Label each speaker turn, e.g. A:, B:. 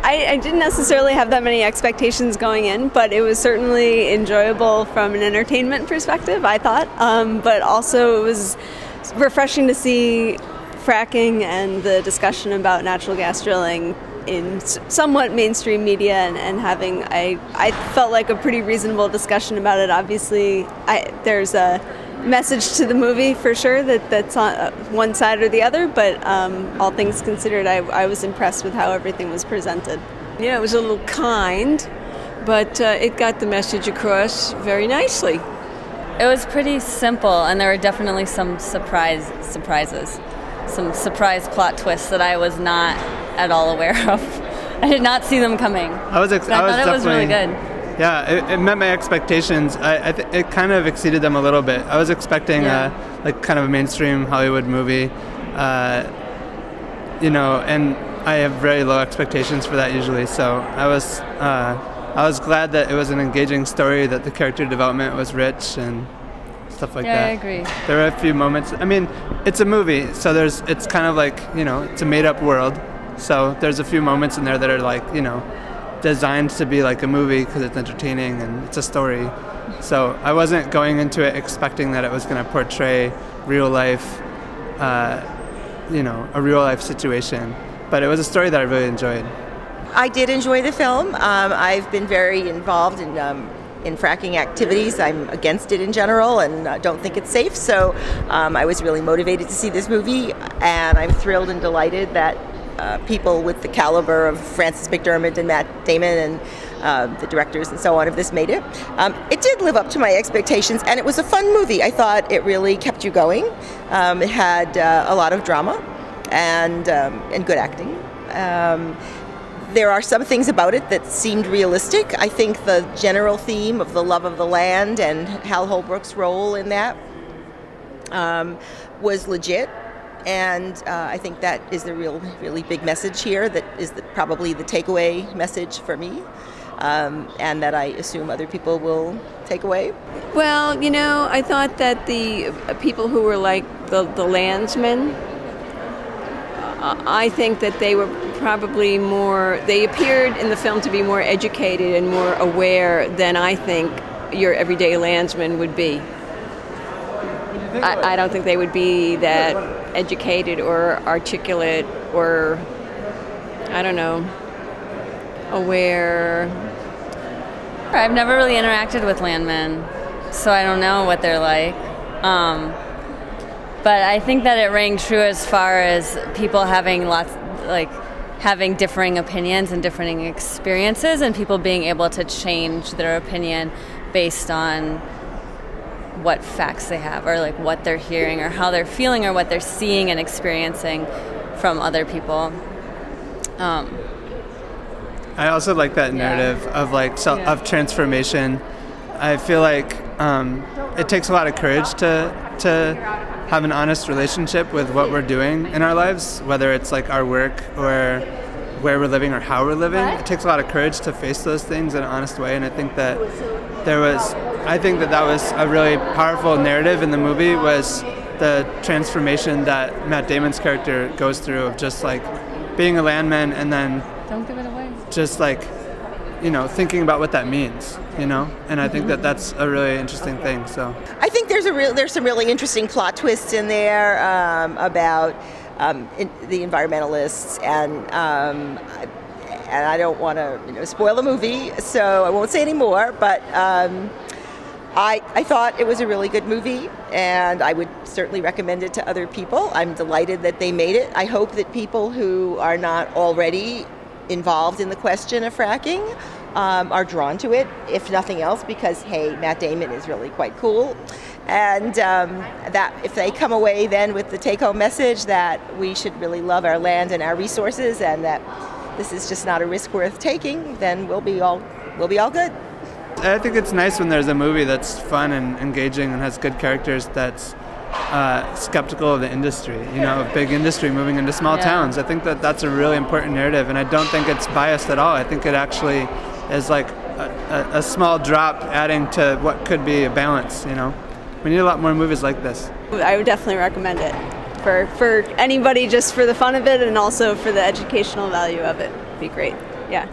A: I didn't necessarily have that many expectations going in, but it was certainly enjoyable from an entertainment perspective, I thought. But also it was refreshing to see fracking and the discussion about natural gas drilling in somewhat mainstream media and having, I felt like a pretty reasonable discussion about it. Obviously, there's a message to the movie for sure that's on one side or the other, but all things considered, I was impressed with how everything was presented.
B: Yeah, it was a little kind, but it got the message across very nicely.
C: It was pretty simple, and there were definitely some surprises, some surprise plot twists that I was not at all aware of. I did not see them coming.
D: I thought
C: it was really good.
D: Yeah, it met my expectations. It kind of exceeded them a little bit. I was expecting like kind of a mainstream Hollywood movie, and I have very low expectations for that usually. So I was glad that it was an engaging story, that the character development was rich and stuff like that.
C: Yeah, I agree.
D: There were a few moments. I mean, it's a movie, so it's kind of like, it's a made-up world. So there's a few moments in there that are like, designed to be like a movie because it's entertaining and it's a story. So I wasn't going into it expecting that it was going to portray real life, a real life situation. But it was a story that I really enjoyed.
E: I did enjoy the film. I've been very involved in fracking activities. I'm against it in general and don't think it's safe. So I was really motivated to see this movie, and I'm thrilled and delighted that people with the caliber of Frances McDormand and Matt Damon and the directors and so on of this made it. It did live up to my expectations, and it was a fun movie. I thought it really kept you going. It had a lot of drama and good acting. There are some things about it that seemed realistic. I think the general theme of the love of the land and Hal Holbrook's role in that was legit. And I think that is the really big message here. That is probably the takeaway message for me, and that I assume other people will take away.
B: Well, I thought that the people who were like the landsmen, I think that they were probably they appeared in the film to be more educated and more aware than I think your everyday landsman would be. I don't think they would be that educated or articulate or, I don't know, aware.
C: I've never really interacted with landmen, so I don't know what they're like. But I think that it rang true as far as people having having differing opinions and differing experiences, and people being able to change their opinion based on what facts they have, or like what they're hearing, or how they're feeling, or what they're seeing and experiencing from other people.
D: I also like that narrative of of transformation. I feel like it takes a lot of courage to have an honest relationship with what we're doing in our lives, whether it's like our work or where we're living or how we're living. It takes a lot of courage to face those things in an honest way, and I think that that was a really powerful narrative in the movie, was the transformation that Matt Damon's character goes through of just like being a landman and then
C: don't give it away.
D: Just like, thinking about what that means, and I think that that's a really interesting thing. So
E: I think there's some really interesting plot twists in there about the environmentalists, and I don't want to spoil the movie, so I won't say any more, but I thought it was a really good movie, and I would certainly recommend it to other people. I'm delighted that they made it. I hope that people who are not already involved in the question of fracking are drawn to it, if nothing else, because, hey, Matt Damon is really quite cool. And that if they come away then with the take-home message that we should really love our land and our resources, and that this is just not a risk worth taking, then we'll be all good.
D: I think it's nice when there's a movie that's fun and engaging and has good characters that's skeptical of the industry, of big industry moving into small towns. I think that that's a really important narrative, and I don't think it's biased at all. I think it actually is like a small drop adding to what could be a balance, We need a lot more movies like this.
A: I would definitely recommend it. for anybody, just for the fun of it and also for the educational value of it. It'd be great. Yeah.